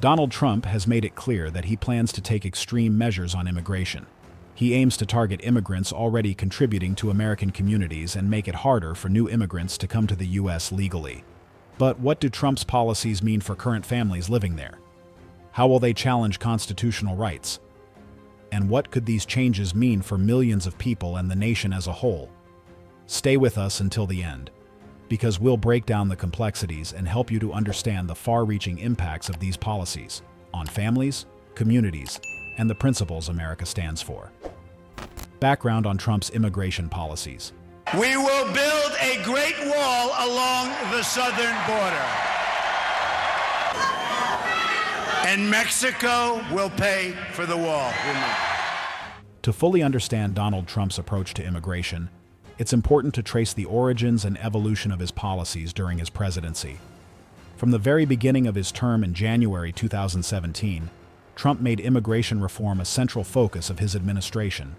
Donald Trump has made it clear that he plans to take extreme measures on immigration. He aims to target immigrants already contributing to American communities and make it harder for new immigrants to come to the U.S. legally. But what do Trump's policies mean for current families living there? How will they challenge constitutional rights? And what could these changes mean for millions of people and the nation as a whole? Stay with us until the end, because we'll break down the complexities and help you to understand the far-reaching impacts of these policies on families, communities, and the principles America stands for. Background on Trump's immigration policies. We will build a great wall along the southern border. And Mexico will pay for the wall. To fully understand Donald Trump's approach to immigration, it's important to trace the origins and evolution of his policies during his presidency. From the very beginning of his term in January 2017, Trump made immigration reform a central focus of his administration.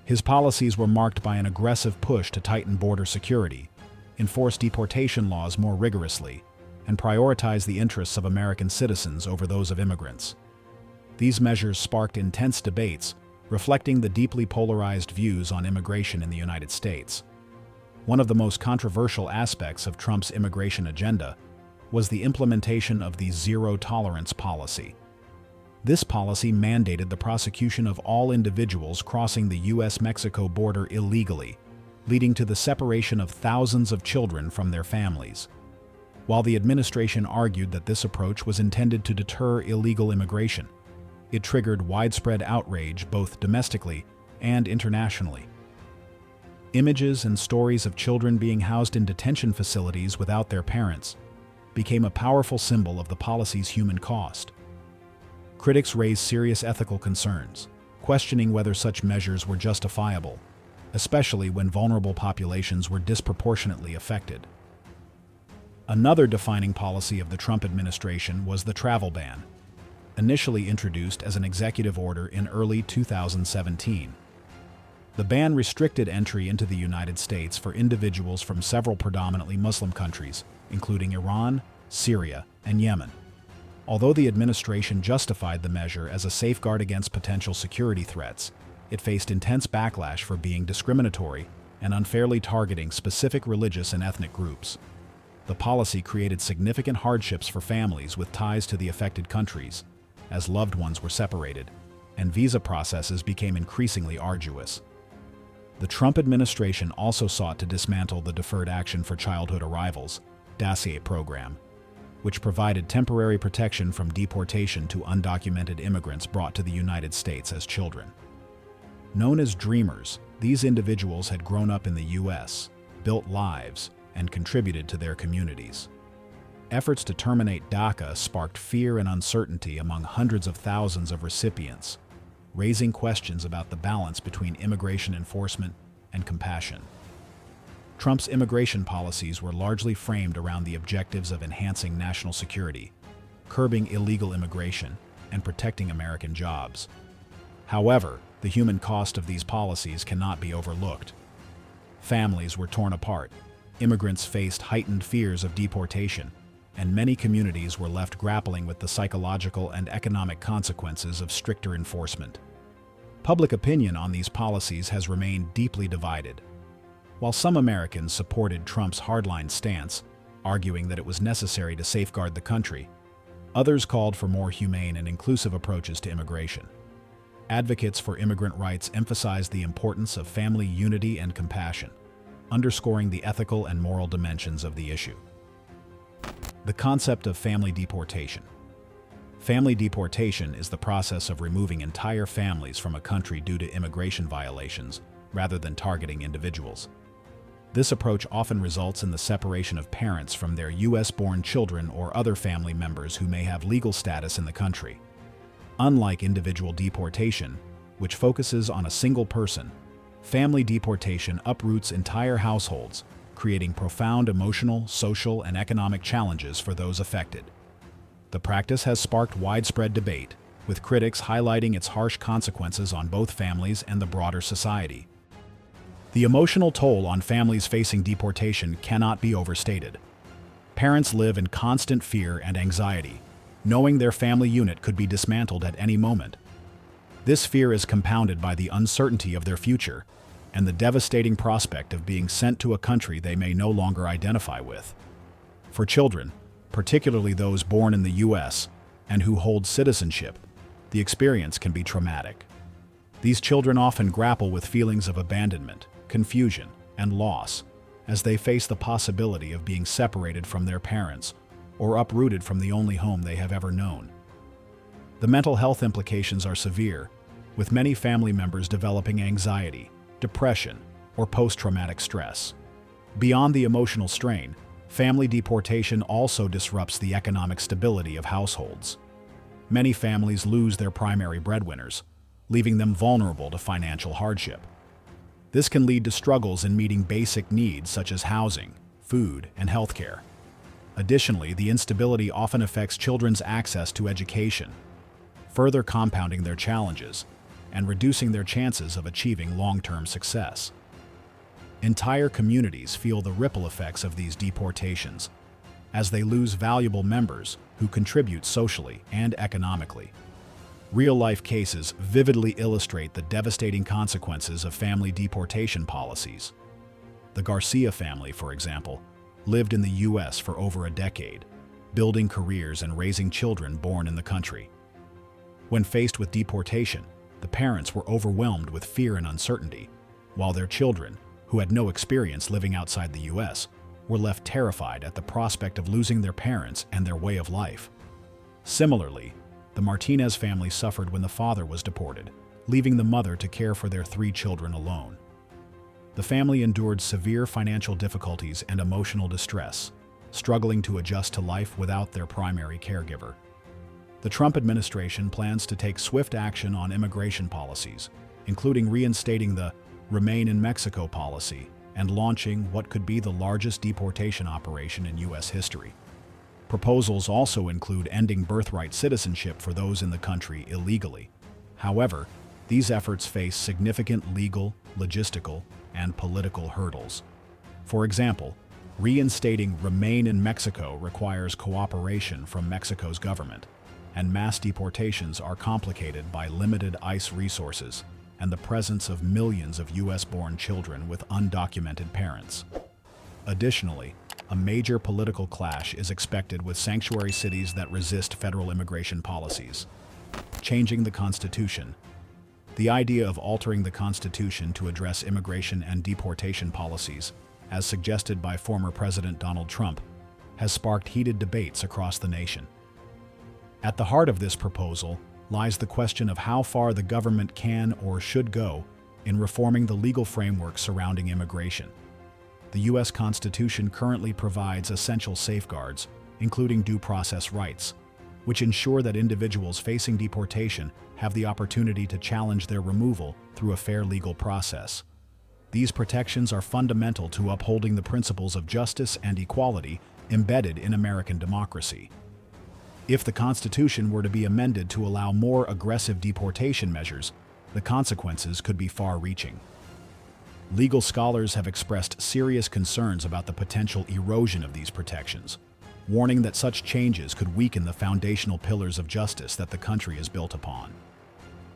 His policies were marked by an aggressive push to tighten border security, enforce deportation laws more rigorously, and prioritize the interests of American citizens over those of immigrants. These measures sparked intense debates, reflecting the deeply polarized views on immigration in the United States. One of the most controversial aspects of Trump's immigration agenda was the implementation of the zero-tolerance policy. This policy mandated the prosecution of all individuals crossing the U.S.-Mexico border illegally, leading to the separation of thousands of children from their families. While the administration argued that this approach was intended to deter illegal immigration, it triggered widespread outrage both domestically and internationally. Images and stories of children being housed in detention facilities without their parents became a powerful symbol of the policy's human cost. Critics raised serious ethical concerns, questioning whether such measures were justifiable, especially when vulnerable populations were disproportionately affected. Another defining policy of the Trump administration was the travel ban, initially introduced as an executive order in early 2017. The ban restricted entry into the United States for individuals from several predominantly Muslim countries, including Iran, Syria, and Yemen. Although the administration justified the measure as a safeguard against potential security threats, it faced intense backlash for being discriminatory and unfairly targeting specific religious and ethnic groups. The policy created significant hardships for families with ties to the affected countries, as loved ones were separated, and visa processes became increasingly arduous. The Trump administration also sought to dismantle the Deferred Action for Childhood Arrivals (DACA) program, which provided temporary protection from deportation to undocumented immigrants brought to the United States as children. Known as Dreamers, these individuals had grown up in the U.S., built lives, and contributed to their communities. Efforts to terminate DACA sparked fear and uncertainty among hundreds of thousands of recipients, raising questions about the balance between immigration enforcement and compassion. Trump's immigration policies were largely framed around the objectives of enhancing national security, curbing illegal immigration, and protecting American jobs. However, the human cost of these policies cannot be overlooked. Families were torn apart, immigrants faced heightened fears of deportation, and many communities were left grappling with the psychological and economic consequences of stricter enforcement. Public opinion on these policies has remained deeply divided. While some Americans supported Trump's hardline stance, arguing that it was necessary to safeguard the country, others called for more humane and inclusive approaches to immigration. Advocates for immigrant rights emphasized the importance of family unity and compassion, underscoring the ethical and moral dimensions of the issue. The concept of family deportation. Family deportation is the process of removing entire families from a country due to immigration violations, rather than targeting individuals. This approach often results in the separation of parents from their U.S.-born children or other family members who may have legal status in the country. Unlike individual deportation, which focuses on a single person, family deportation uproots entire households, creating profound emotional, social, and economic challenges for those affected. The practice has sparked widespread debate, with critics highlighting its harsh consequences on both families and the broader society. The emotional toll on families facing deportation cannot be overstated. Parents live in constant fear and anxiety, knowing their family unit could be dismantled at any moment. This fear is compounded by the uncertainty of their future and the devastating prospect of being sent to a country they may no longer identify with. For children, particularly those born in the U.S. and who hold citizenship, the experience can be traumatic. These children often grapple with feelings of abandonment, confusion, and loss as they face the possibility of being separated from their parents or uprooted from the only home they have ever known. The mental health implications are severe, with many family members developing anxiety, depression, or post-traumatic stress. Beyond the emotional strain, family deportation also disrupts the economic stability of households. Many families lose their primary breadwinners, leaving them vulnerable to financial hardship. This can lead to struggles in meeting basic needs such as housing, food, and healthcare. Additionally, the instability often affects children's access to education, further compounding their challenges and reducing their chances of achieving long-term success. Entire communities feel the ripple effects of these deportations, as they lose valuable members who contribute socially and economically. Real-life cases vividly illustrate the devastating consequences of family deportation policies. The Garcia family, for example, lived in the U.S. for over a decade, building careers and raising children born in the country. When faced with deportation, the parents were overwhelmed with fear and uncertainty, while their children, who had no experience living outside the U.S., were left terrified at the prospect of losing their parents and their way of life. Similarly, the Martinez family suffered when the father was deported, leaving the mother to care for their 3 children alone. The family endured severe financial difficulties and emotional distress, struggling to adjust to life without their primary caregiver. The Trump administration plans to take swift action on immigration policies, including reinstating the Remain in Mexico policy and launching what could be the largest deportation operation in U.S. history. Proposals also include ending birthright citizenship for those in the country illegally. However, these efforts face significant legal, logistical, and political hurdles. For example, reinstating Remain in Mexico requires cooperation from Mexico's government, and mass deportations are complicated by limited ICE resources and the presence of millions of U.S.-born children with undocumented parents. Additionally, a major political clash is expected with sanctuary cities that resist federal immigration policies. Changing the Constitution. The idea of altering the Constitution to address immigration and deportation policies, as suggested by former President Donald Trump, has sparked heated debates across the nation. At the heart of this proposal lies the question of how far the government can or should go in reforming the legal framework surrounding immigration. The U.S. Constitution currently provides essential safeguards, including due process rights, which ensure that individuals facing deportation have the opportunity to challenge their removal through a fair legal process. These protections are fundamental to upholding the principles of justice and equality embedded in American democracy. If the Constitution were to be amended to allow more aggressive deportation measures, the consequences could be far-reaching. Legal scholars have expressed serious concerns about the potential erosion of these protections, warning that such changes could weaken the foundational pillars of justice that the country is built upon.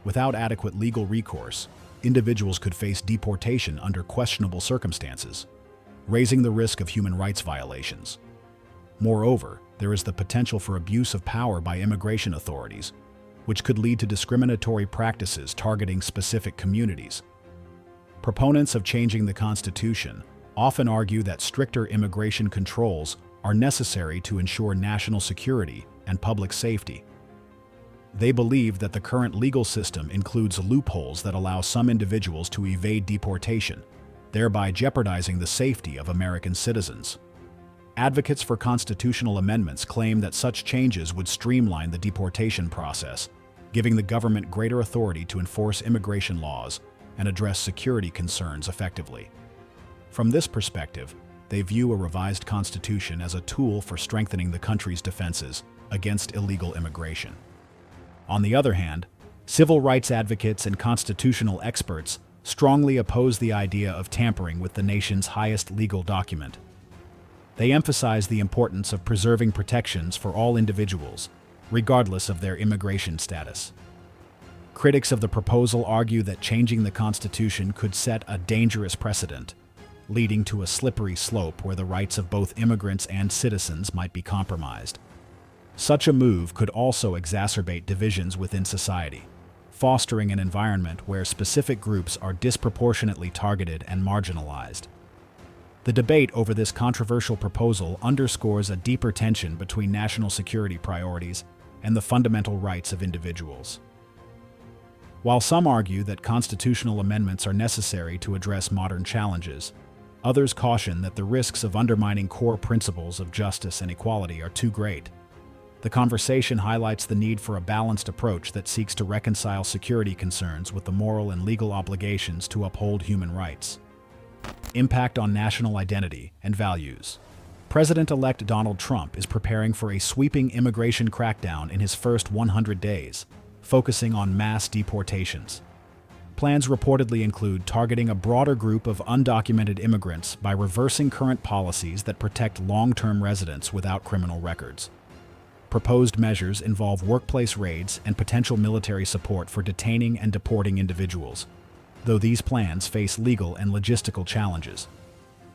Without adequate legal recourse, individuals could face deportation under questionable circumstances, raising the risk of human rights violations. Moreover, there is the potential for abuse of power by immigration authorities, which could lead to discriminatory practices targeting specific communities. Proponents of changing the Constitution often argue that stricter immigration controls are necessary to ensure national security and public safety. They believe that the current legal system includes loopholes that allow some individuals to evade deportation, thereby jeopardizing the safety of American citizens. Advocates for constitutional amendments claim that such changes would streamline the deportation process, giving the government greater authority to enforce immigration laws and address security concerns effectively. From this perspective, they view a revised constitution as a tool for strengthening the country's defenses against illegal immigration. On the other hand, civil rights advocates and constitutional experts strongly oppose the idea of tampering with the nation's highest legal document. They emphasize the importance of preserving protections for all individuals, regardless of their immigration status. Critics of the proposal argue that changing the Constitution could set a dangerous precedent, leading to a slippery slope where the rights of both immigrants and citizens might be compromised. Such a move could also exacerbate divisions within society, fostering an environment where specific groups are disproportionately targeted and marginalized. The debate over this controversial proposal underscores a deeper tension between national security priorities and the fundamental rights of individuals. While some argue that constitutional amendments are necessary to address modern challenges, others caution that the risks of undermining core principles of justice and equality are too great. The conversation highlights the need for a balanced approach that seeks to reconcile security concerns with the moral and legal obligations to uphold human rights. Impact on national identity and values. President-elect Donald Trump is preparing for a sweeping immigration crackdown in his first 100 days, focusing on mass deportations. Plans reportedly include targeting a broader group of undocumented immigrants by reversing current policies that protect long-term residents without criminal records. Proposed measures involve workplace raids and potential military support for detaining and deporting individuals, though these plans face legal and logistical challenges.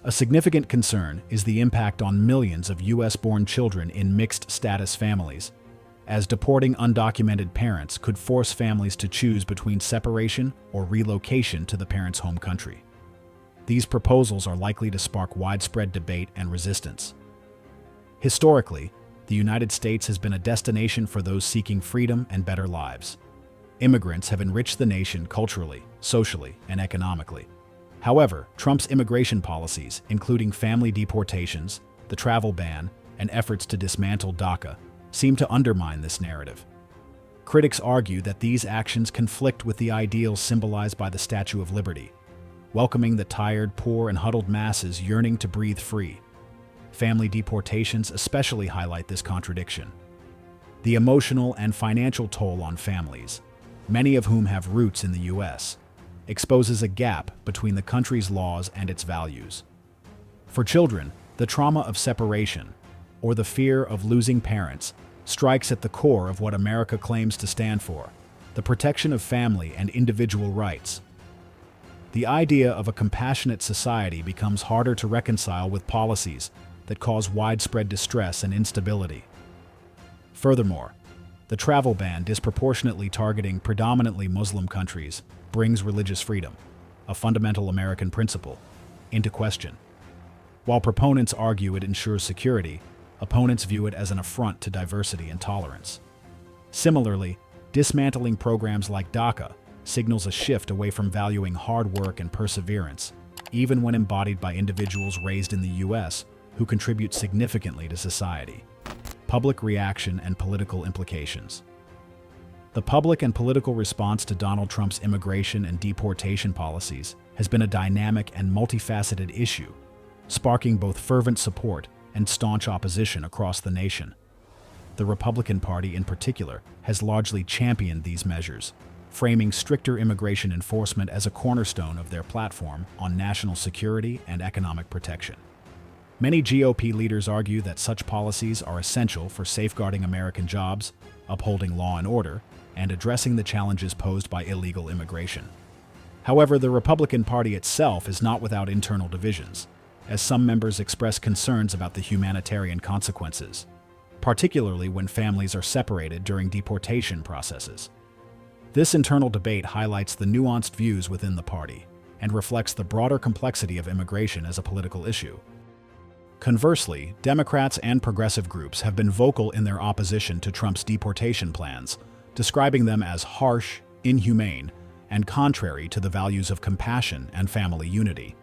A significant concern is the impact on millions of U.S.-born children in mixed-status families, as deporting undocumented parents could force families to choose between separation or relocation to the parents' home country. These proposals are likely to spark widespread debate and resistance. Historically, the United States has been a destination for those seeking freedom and better lives. Immigrants have enriched the nation culturally, socially, and economically. However, Trump's immigration policies, including family deportations, the travel ban, and efforts to dismantle DACA, seem to undermine this narrative. Critics argue that these actions conflict with the ideals symbolized by the Statue of Liberty, welcoming the tired, poor, and huddled masses yearning to breathe free. Family deportations especially highlight this contradiction. The emotional and financial toll on families, many of whom have roots in the U.S., exposes a gap between the country's laws and its values. For children, the trauma of separation, or the fear of losing parents, strikes at the core of what America claims to stand for: the protection of family and individual rights. The idea of a compassionate society becomes harder to reconcile with policies that cause widespread distress and instability. Furthermore, the travel ban disproportionately targeting predominantly Muslim countries brings religious freedom, a fundamental American principle, into question. While proponents argue it ensures security, opponents view it as an affront to diversity and tolerance. Similarly, dismantling programs like DACA signals a shift away from valuing hard work and perseverance, even when embodied by individuals raised in the U.S. who contribute significantly to society. Public reaction and political implications. The public and political response to Donald Trump's immigration and deportation policies has been a dynamic and multifaceted issue, sparking both fervent support and staunch opposition across the nation. The Republican Party, in particular, has largely championed these measures, framing stricter immigration enforcement as a cornerstone of their platform on national security and economic protection. Many GOP leaders argue that such policies are essential for safeguarding American jobs, upholding law and order, and addressing the challenges posed by illegal immigration. However, the Republican Party itself is not without internal divisions, as some members express concerns about the humanitarian consequences, particularly when families are separated during deportation processes. This internal debate highlights the nuanced views within the party and reflects the broader complexity of immigration as a political issue. Conversely, Democrats and progressive groups have been vocal in their opposition to Trump's deportation plans, describing them as harsh, inhumane, and contrary to the values of compassion and family unity.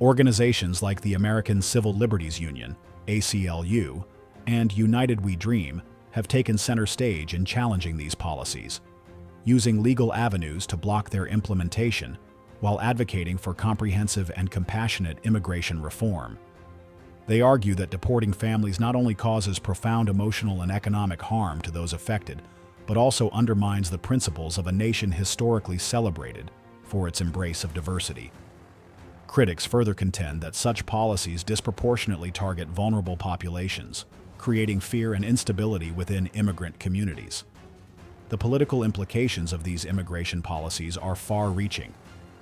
Organizations like the American Civil Liberties Union, ACLU, and United We Dream have taken center stage in challenging these policies, using legal avenues to block their implementation while advocating for comprehensive and compassionate immigration reform. They argue that deporting families not only causes profound emotional and economic harm to those affected, but also undermines the principles of a nation historically celebrated for its embrace of diversity. Critics further contend that such policies disproportionately target vulnerable populations, creating fear and instability within immigrant communities. The political implications of these immigration policies are far-reaching,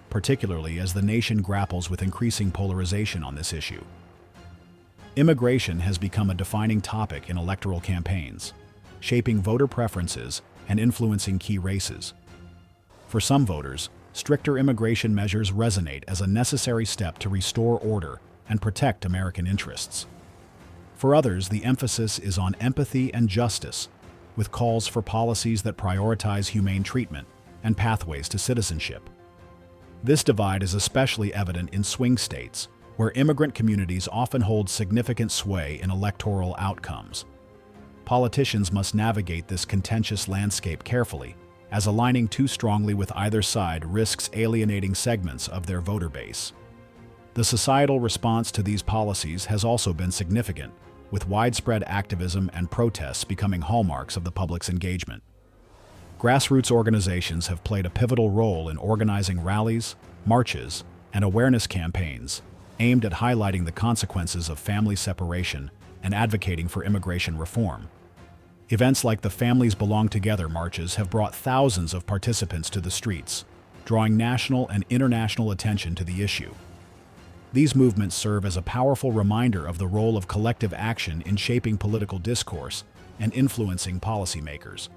particularly as the nation grapples with increasing polarization on this issue. Immigration has become a defining topic in electoral campaigns, shaping voter preferences and influencing key races. For some voters, stricter immigration measures resonate as a necessary step to restore order and protect American interests. For others, the emphasis is on empathy and justice, with calls for policies that prioritize humane treatment and pathways to citizenship. This divide is especially evident in swing states, where immigrant communities often hold significant sway in electoral outcomes. Politicians must navigate this contentious landscape carefully, as aligning too strongly with either side risks alienating segments of their voter base. The societal response to these policies has also been significant, with widespread activism and protests becoming hallmarks of the public's engagement. Grassroots organizations have played a pivotal role in organizing rallies, marches, and awareness campaigns aimed at highlighting the consequences of family separation and advocating for immigration reform. Events like the Families Belong Together marches have brought thousands of participants to the streets, drawing national and international attention to the issue. These movements serve as a powerful reminder of the role of collective action in shaping political discourse and influencing policymakers.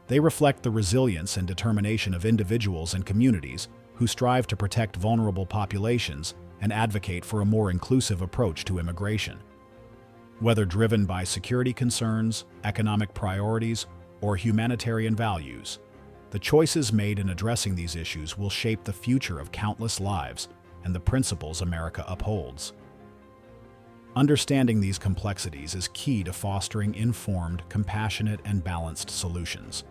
They reflect the resilience and determination of individuals and communities who strive to protect vulnerable populations and advocate for a more inclusive approach to immigration. Whether driven by security concerns, economic priorities, or humanitarian values, the choices made in addressing these issues will shape the future of countless lives and the principles America upholds. Understanding these complexities is key to fostering informed, compassionate, and balanced solutions.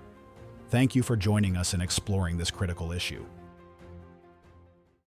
Thank you for joining us in exploring this critical issue.